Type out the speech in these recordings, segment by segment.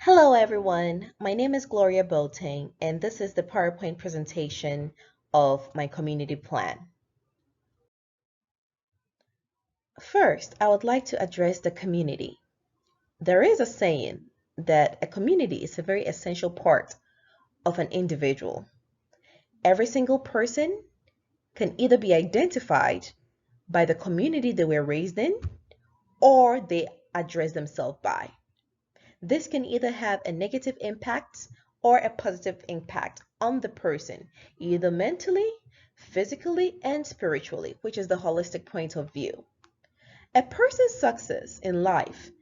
Hello everyone, my name is Gloria Boateng and this is the PowerPoint presentation of my community plan. First, I would like to address the community. There is a saying that a community is a very essential part of an individual. Every single person can either be identified by the community they were raised in or they address themselves by. This can either have a negative impact or a positive impact on the person, either mentally, physically, and spiritually, which is the holistic point of view. A person's success in life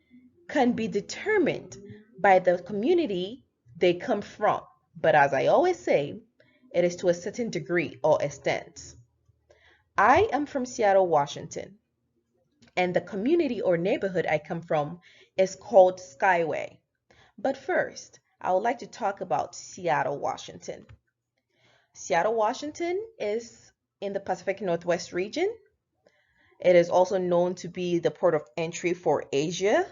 can be determined by the community they come from, but as I always say, it is to a certain degree or extent. I am from Seattle, Washington, and the community or neighborhood I come from is called Skyway. But first, I would like to talk about Seattle, Washington. Seattle, Washington is in the Pacific Northwest region. It is also known to be the port of entry for Asia.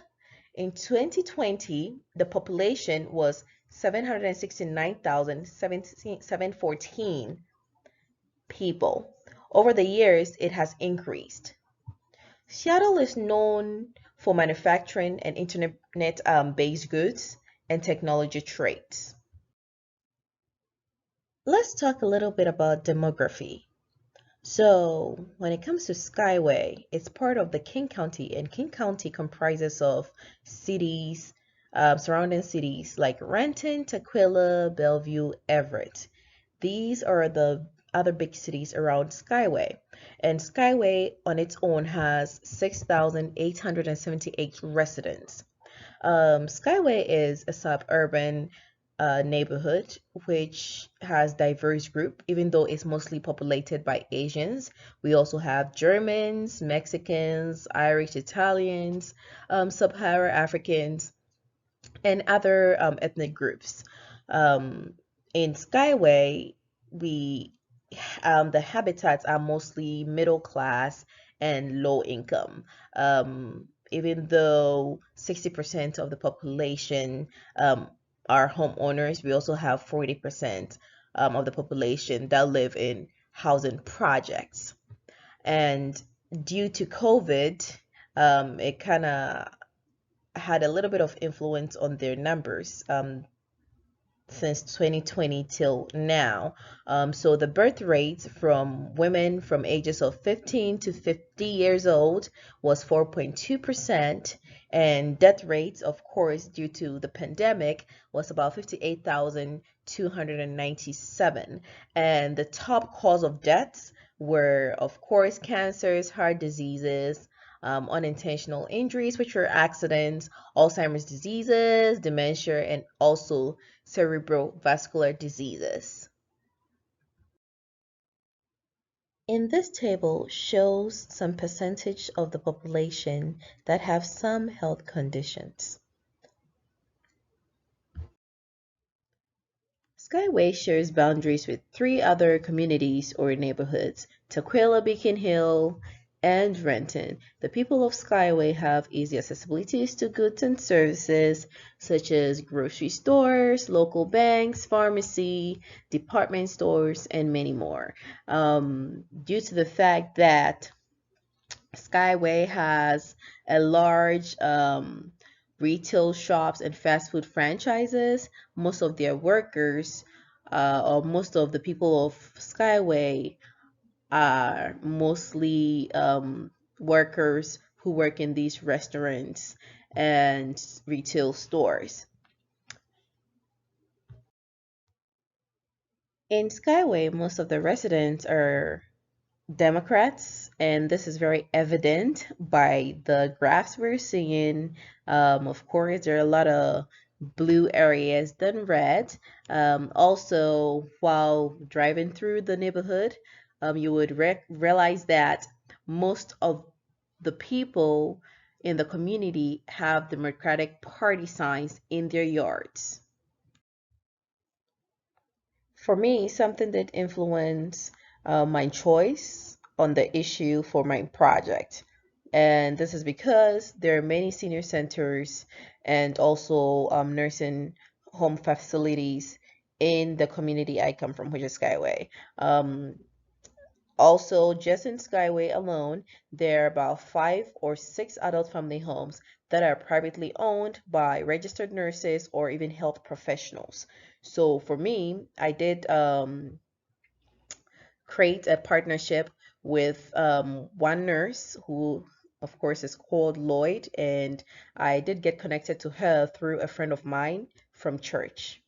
In 2020, the population was 769,714 people. Over the years, it has increased. Seattle is known for manufacturing and internet-based goods and technology trades. Let's talk a little bit about demography. So, when it comes to Skyway, it's part of the King County, and King County comprises of cities, surrounding cities like Renton, Tukwila, Bellevue, Everett. These are the other big cities around Skyway. And Skyway on its own has 6,878 residents. Skyway is a suburban neighborhood which has diverse group, even though it's mostly populated by Asians. We also have Germans, Mexicans, Irish, Italians, Sub-Saharan Africans, and other ethnic groups. In Skyway, we the habitats are mostly middle class and low income. Even though 60% of the population are homeowners, we also have 40% of the population that live in housing projects. And due to COVID, it kind of had a little bit of influence on their numbers. Since 2020 till now. So the birth rate from women from ages of 15 to 50 years old was 4.2%, and death rates, of course, due to the pandemic, was about 58,297. And the top cause of deaths were, of course, cancers, heart diseases, unintentional injuries, which were accidents, Alzheimer's diseases, dementia, and also cerebrovascular diseases. In this table shows some percentage of the population that have some health conditions. Skyway shares boundaries with three other communities or neighborhoods: Tukwila, Beacon Hill, and Renton. The people of Skyway have easy accessibilities to goods and services such as grocery stores, local banks, pharmacy, department stores, and many more. Due to the fact that Skyway has a large retail shops and fast food franchises, most of their workers or most of the people of Skyway are mostly workers who work in these restaurants and retail stores. In Skyway, most of the residents are Democrats, and this is very evident by the graphs we're seeing. Of course, there are a lot of blue areas than red. Also, while driving through the neighborhood, you would realize that most of the people in the community have Democratic Party signs in their yards. For me, something that influenced my choice on the issue for my project And this is because there are many senior centers and also nursing home facilities in the community I come from, which is Skyway. Um, Also, just in Skyway alone, there are about 5 or 6 adult family homes that are privately owned by registered nurses or even health professionals. So for me, I did create a partnership with one nurse who, of course, is called Lloyd, and I did get connected to her through a friend of mine from church.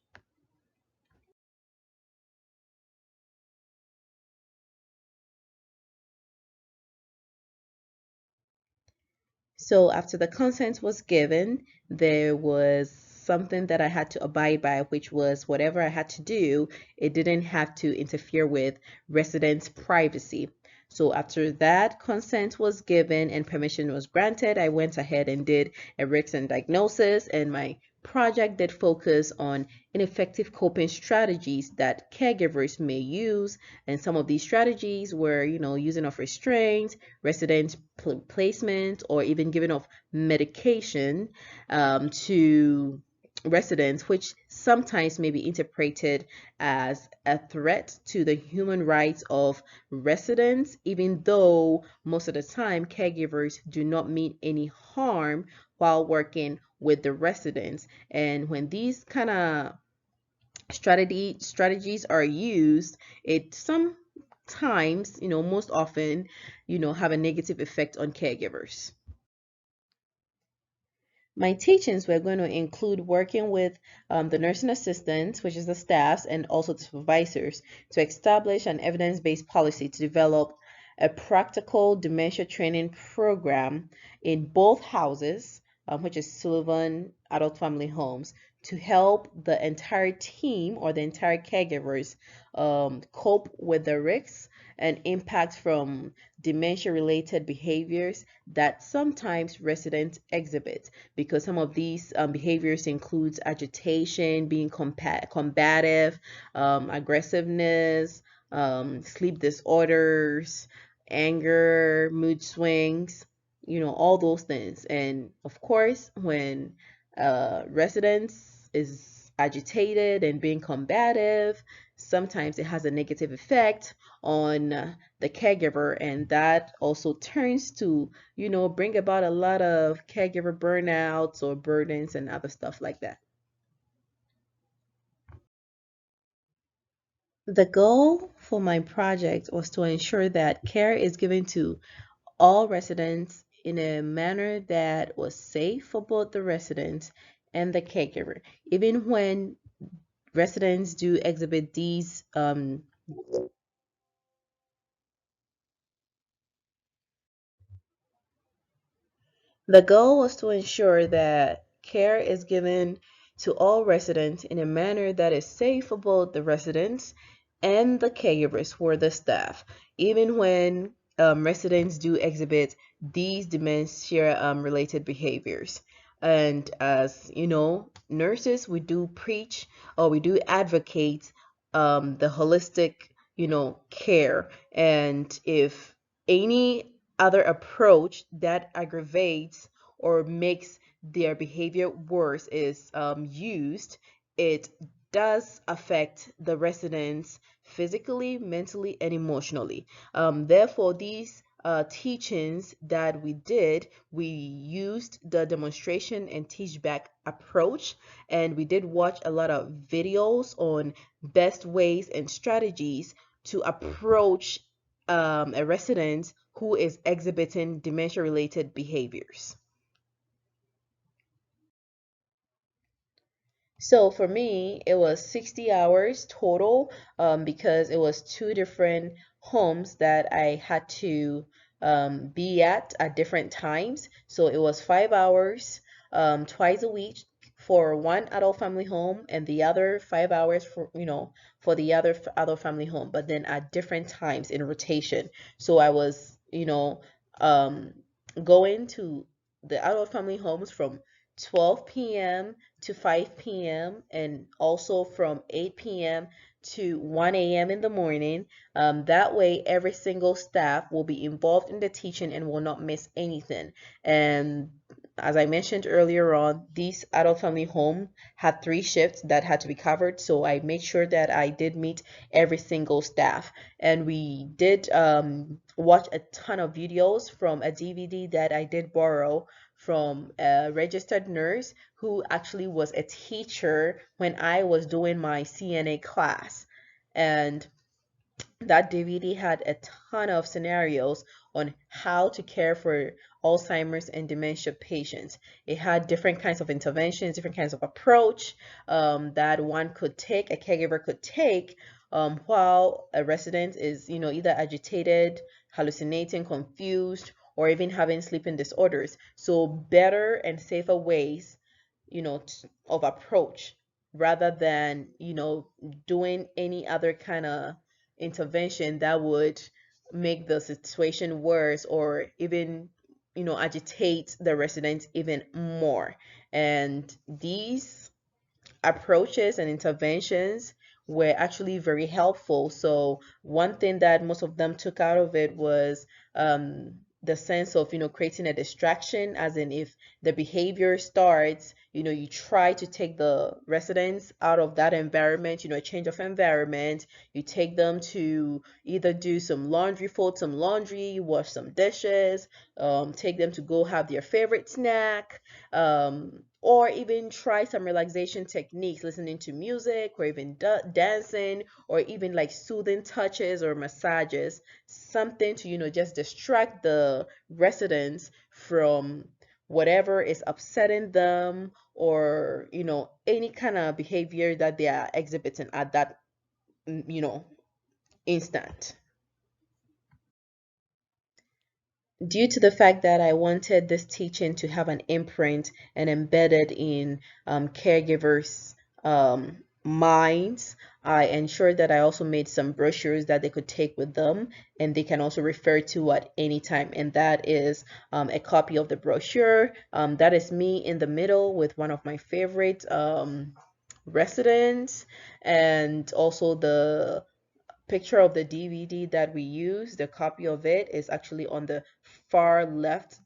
So after the consent was given, there was something that I had to abide by, which was whatever I had to do, it didn't have to interfere with residents' privacy. So after that consent was given and permission was granted, I went ahead and did a risk and diagnosis, and my project did focus on ineffective coping strategies that caregivers may use. And some of these strategies were, using of restraint, resident placement, or even giving of medication to residents, which sometimes may be interpreted as a threat to the human rights of residents, even though most of the time caregivers do not mean any harm while working with the residents. And when these kind of strategies are used, it sometimes, most often, have a negative effect on caregivers. My teachings were going to include working with the nursing assistants, which is the staffs, and also the supervisors to establish an evidence-based policy to develop a practical dementia training program in both houses, which is Sullivan Adult Family Homes, to help the entire team or the entire caregivers cope with the risks and impacts from dementia-related behaviors that sometimes residents exhibit, because some of these behaviors includes agitation, being combative, aggressiveness, sleep disorders, anger, mood swings, all those things. And of course, when residents is agitated and being combative, sometimes it has a negative effect on the caregiver, and that also turns to bring about a lot of caregiver burnouts or burdens and other stuff like that. The goal for my project was to ensure that care is given to all residents in a manner that was safe for both the residents and the caregiver, even when residents do exhibit these The goal was to ensure that care is given to all residents in a manner that is safe for both the residents and the caregivers who are the staff, even when residents do exhibit these dementia related behaviors. And as you know, nurses, we do preach or we do advocate the holistic, care. And if any other approach that aggravates or makes their behavior worse is used, it does affect the residents physically, mentally, and emotionally. Therefore, these teachings that we did, we used the demonstration and teach back approach, and we did watch a lot of videos on best ways and strategies to approach a resident who is exhibiting dementia related behaviors. So for me, it was 60 hours total because it was 2 different homes that I had to be at different times. So it was 5 hours twice a week for one adult family home, and the other 5 hours for the other adult family home, but then at different times in rotation. So I was, um, going to the adult family homes from 12 p.m. to 5 p.m. and also from 8 p.m. to 1 a.m. in the morning. That way, every single staff will be involved in the teaching and will not miss anything. And as I mentioned earlier on, this adult family home had 3 shifts that had to be covered. So I made sure that I did meet every single staff. And we did watch a ton of videos from a DVD that I did borrow from a registered nurse who actually was a teacher when I was doing my CNA class. And that DVD had a ton of scenarios on how to care for Alzheimer's and dementia patients. It had different kinds of interventions, different kinds of approach that one could take, a caregiver could take while a resident is, either agitated, hallucinating, confused, or even having sleeping disorders. So better and safer ways, of approach rather than, doing any other kind of intervention that would make the situation worse or even agitate the residents even more. And these approaches and interventions were actually very helpful. So one thing that most of them took out of it was the sense of creating a distraction, as in if the behavior starts, you try to take the residents out of that environment, a change of environment. You take them to either do some laundry, fold some laundry, wash some dishes, take them to go have their favorite snack, or even try some relaxation techniques, listening to music, or even dancing, or even like soothing touches or massages, something to just distract the residents from whatever is upsetting them, or any kind of behavior that they are exhibiting at that instant. Due to the fact that I wanted this teaching to have an imprint and embedded in caregivers' minds, I ensured that I also made some brochures that they could take with them and they can also refer to at any time. And that is a copy of the brochure. That is me in the middle with one of my favorite residents, and also the picture of the DVD that we use, the copy of it is actually on the far left,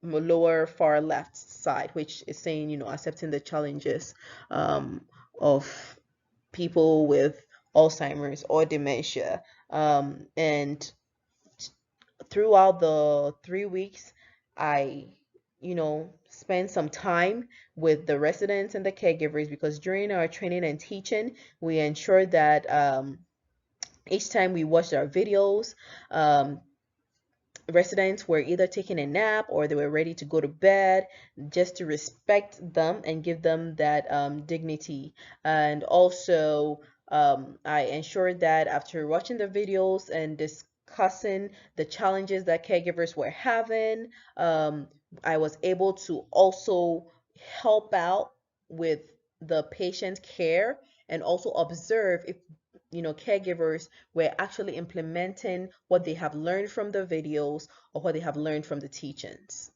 lower far left side, which is saying, accepting the challenges of people with Alzheimer's or dementia. And throughout the 3 weeks, I, spent some time with the residents and the caregivers, because during our training and teaching, we ensured that each time we watched our videos, residents were either taking a nap or they were ready to go to bed, just to respect them and give them that dignity. And also, I ensured that after watching the videos and discussing the challenges that caregivers were having, I was able to also help out with the patient care and also observe if caregivers were actually implementing what they have learned from the videos or what they have learned from the teachings.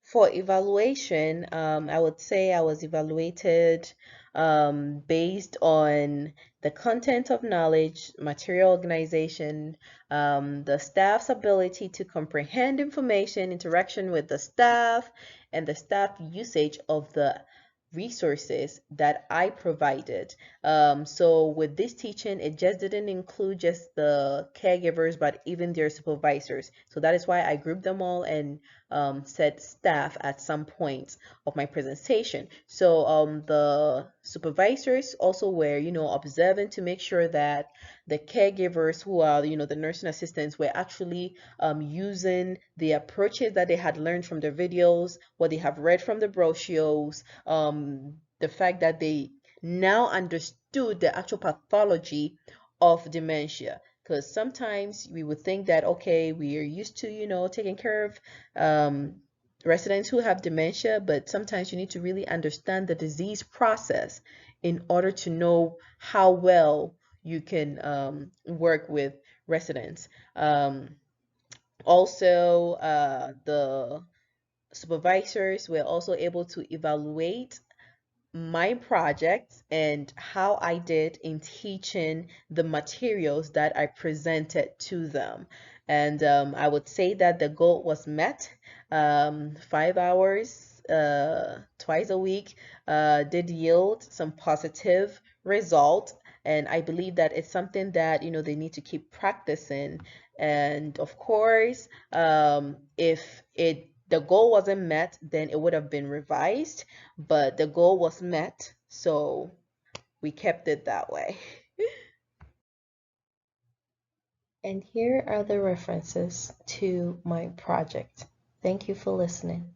For evaluation, I would say I was evaluated based on the content of knowledge, material organization, the staff's ability to comprehend information, interaction with the staff, and the staff usage of the resources that I provided. So with this teaching, it just didn't include just the caregivers, but even their supervisors. So that is why I grouped them all and said staff at some point of my presentation. So the supervisors also were, observant to make sure that the caregivers, who are, the nursing assistants, were actually using the approaches that they had learned from their videos, what they have read from the brochures, the fact that they now understood the actual pathology of dementia. Because sometimes we would think that, okay, we are used to, taking care of residents who have dementia, but sometimes you need to really understand the disease process in order to know how well you can work with residents. Also, the supervisors were also able to evaluate my project and how I did in teaching the materials that I presented to them. And I would say that the goal was met. 5 hours twice a week did yield some positive result. And I believe that it's something that, they need to keep practicing. And of course, if the goal wasn't met, then it would have been revised, but the goal was met, so we kept it that way. And here are the references to my project. Thank you for listening.